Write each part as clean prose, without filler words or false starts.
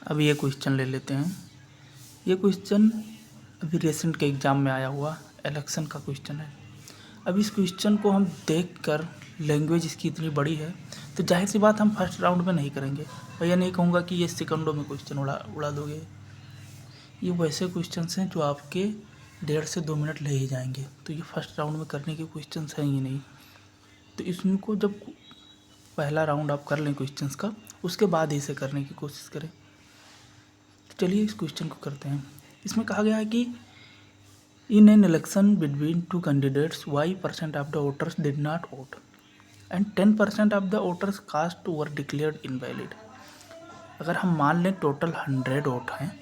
अब ये क्वेश्चन ले लेते हैं। ये क्वेश्चन अभी रिसेंट के एग्ज़ाम में आया हुआ इलेक्शन का क्वेश्चन है। अब इस क्वेश्चन को हम देखकर लैंग्वेज इसकी इतनी बड़ी है तो जाहिर सी बात हम फर्स्ट राउंड में नहीं करेंगे। भैया नहीं कहूँगा कि ये सेकंडों में क्वेश्चन उड़ा दोगे। ये वैसे क्वेश्चंस हैं जो आपके 1.5 से 2 मिनट ले ही जाएंगे, तो ये फर्स्ट राउंड में करने के क्वेश्चंस हैं ही नहीं। तो इसको जब पहला राउंड आप कर लें क्वेश्चंस का, उसके बाद ही इसे करने की कोशिश करें। तो चलिए इस क्वेश्चन को करते हैं। इसमें कहा गया है कि in an election between two candidates y% of the voters did not vote and 10% of the voters cast were declared invalid. अगर हम मान लें टोटल 100 वोट हैं,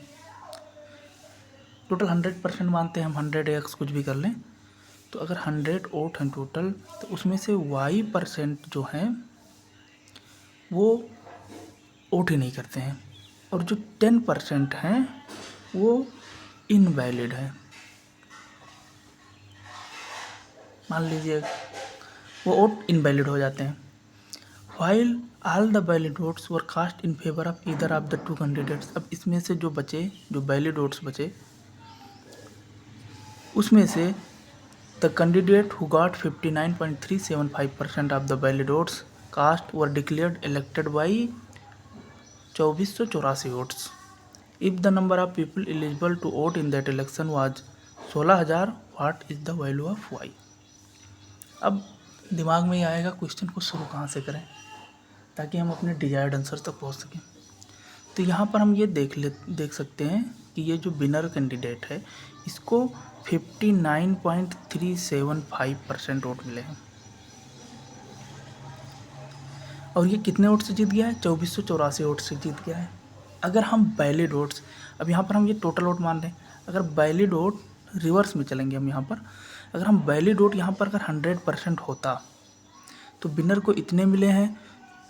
टोटल 100% मानते हैं हम, 100x कुछ भी कर लें, तो अगर 100 वोट हैं टोटल, तो उसमें से y% जो हैं वो वोट ही नहीं करते हैं, और जो 10% हैं वो इनवैलिड है। मान लीजिए वो वोट इनवैलिड हो जाते हैं। While all the valid votes were cast in favour of either of the two candidates. अब इसमें से जो बचे, जो वैलिड वोट्स बचे, उसमें से the candidate who got 59.375% of the valid votes cast were declared elected by 2484 votes. If the number of people eligible to vote in that election was 16,000, what is the value of y. अब दिमाग में ही आएगा question को शुरू कहाँ से करें ताकि हम अपने डिजायर्ड आंसर तक पहुँच सकें। तो यहाँ पर हम ये देख सकते हैं कि ये जो विनर कैंडिडेट है इसको 59.375% वोट मिले हैं, और ये कितने वोट से जीत गया है? 2484 वोट से जीत गया है। अगर हम वैलिड वोट्स, अब यहाँ पर हम ये टोटल वोट मान रहे हैं, अगर वैलिड वोट रिवर्स में चलेंगे हम यहाँ पर, अगर हम वैलिड वोट यहाँ पर अगर 100% होता तो विनर को इतने मिले हैं,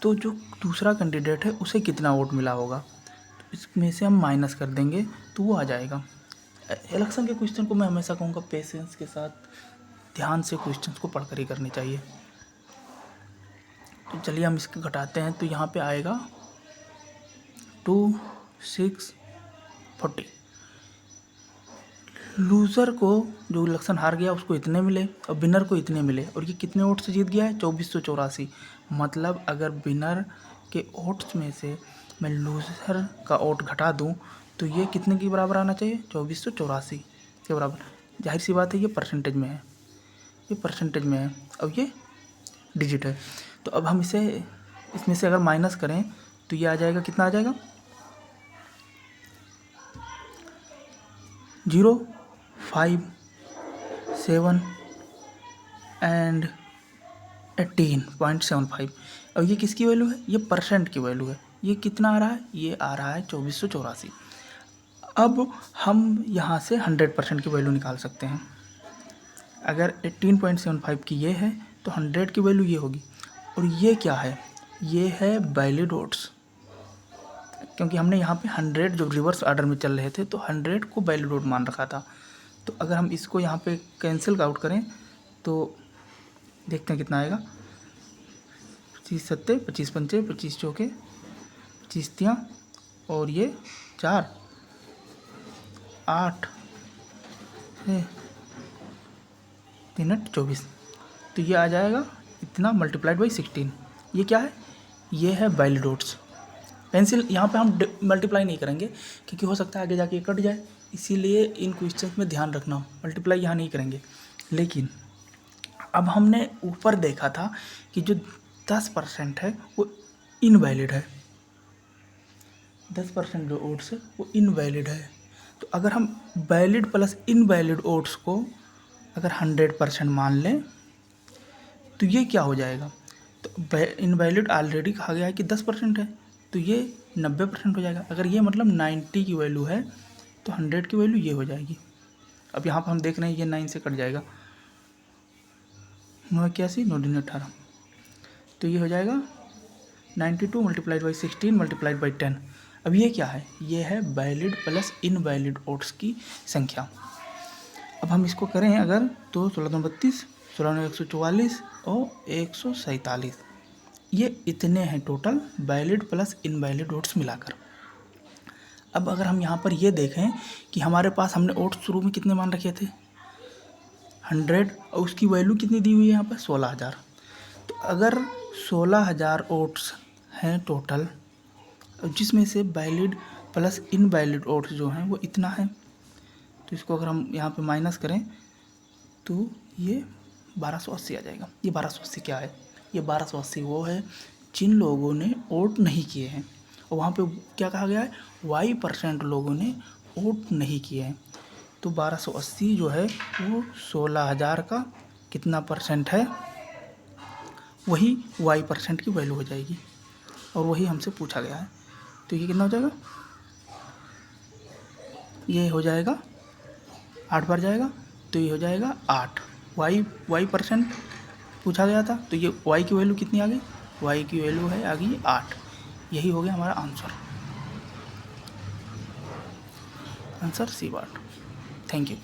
तो जो दूसरा कैंडिडेट है उसे कितना वोट मिला होगा, तो इसमें से हम माइनस कर देंगे तो वो आ जाएगा। इलेक्शन के क्वेश्चन को मैं हमेशा कहूँगा पेशेंस के साथ ध्यान से क्वेश्चंस को पढ़कर ही करनी चाहिए। तो चलिए हम इसको घटाते हैं, तो यहाँ पे आएगा 2640। लूज़र को, जो इलेक्शन हार गया, उसको इतने मिले और विनर को इतने मिले, और ये कितने वोट से जीत गया है? 2484। मतलब अगर विनर के वोट्स में से मैं लूज़र का वोट घटा दूं तो ये कितने के बराबर आना चाहिए? 2484 के बराबर। जाहिर सी बात है ये परसेंटेज में है, ये परसेंटेज में है, अब ये डिजिट है। तो अब हम इसे, इसमें से अगर माइनस करें तो ये आ जाएगा, कितना आ जाएगा? 0, 5, 7 एंड 18.75। अब ये किसकी वैल्यू है? ये परसेंट की वैल्यू है। ये कितना आ रहा है? ये आ रहा है 2484। अब हम यहाँ से 100% की वैल्यू निकाल सकते हैं। अगर 18.75 की ये है तो 100 की वैल्यू ये होगी, और ये क्या है? ये है वैलिड वोट्स, क्योंकि हमने यहाँ पे 100 जो रिवर्स ऑर्डर में चल रहे थे तो 100 को वैलिड वोट मान रखा था। तो अगर हम इसको यहाँ पे कैंसिल आउट करें तो देखते हैं कितना आएगा। 25 सत्ते 25 पंचे 25 चौके 25 तियाँ, और ये 4 8 3 8 24, तो ये आ जाएगा इतना मल्टीप्लाइड बाई 16। ये क्या है? ये है वैलिड वोट्स। पेंसिल यहाँ पे हम मल्टीप्लाई नहीं करेंगे क्योंकि हो सकता है आगे जाके कट जाए, इसीलिए इन क्वेश्चंस में ध्यान रखना, मल्टीप्लाई यहाँ नहीं करेंगे। लेकिन अब हमने ऊपर देखा था कि जो 10% है वो इनवैलिड है, 10% जो वोट्स है वो इनवैलिड है। तो अगर हम वैलिड प्लस इनवैलिड वोट्स को अगर 100% मान लें तो ये क्या हो जाएगा? तो इनवैलिड ऑलरेडी कहा गया है कि 10% है, तो ये 90% हो जाएगा। अगर ये मतलब 90 की वैल्यू है तो 100 की वैल्यू ये हो जाएगी। अब यहाँ पर हम देख रहे हैं ये 9 से कट जाएगा, 9 81 9 दिन 18, तो ये हो जाएगा 92 मल्टीप्लाइड बाई 16 मल्टीप्लाइड बाई 10। अब ये क्या है? ये है वैलिड प्लस इनवैलिड वोट्स की संख्या। अब हम इसको करें अगर तो 16 32 16 144 और 147, ये इतने हैं total valid plus invalid votes मिलाकर। अब अगर हम यहाँ पर ये देखें कि हमारे पास हमने ओट्स शुरू में कितने मान रखे थे 100 और उसकी वैल्यू कितनी दी हुई है यहाँ पर 16,000। तो अगर 16,000 ओट्स हैं टोटल, जिसमें से वैलिड प्लस इनवैलिड ओट्स जो हैं वो इतना है, तो इसको अगर हम यहाँ पे माइनस करें तो ये 1280 आ जाएगा। ये 1280 क्या है? ये 1280 वो है जिन लोगों ने वोट नहीं किए हैं, और वहाँ पे क्या कहा गया है Y% लोगों ने वोट नहीं किए हैं। तो 1280 जो है वो 16,000 का कितना परसेंट है, वही Y% की वैल्यू हो जाएगी, और वही हमसे पूछा गया है। तो ये कितना हो जाएगा? ये हो जाएगा 8 बार जाएगा, तो ये हो जाएगा 8। Y% पूछा गया था, तो ये Y की वैल्यू कितनी आ गई? Y की वैल्यू है आ गई 8। यही हो गया हमारा आंसर सी बात। Thank you.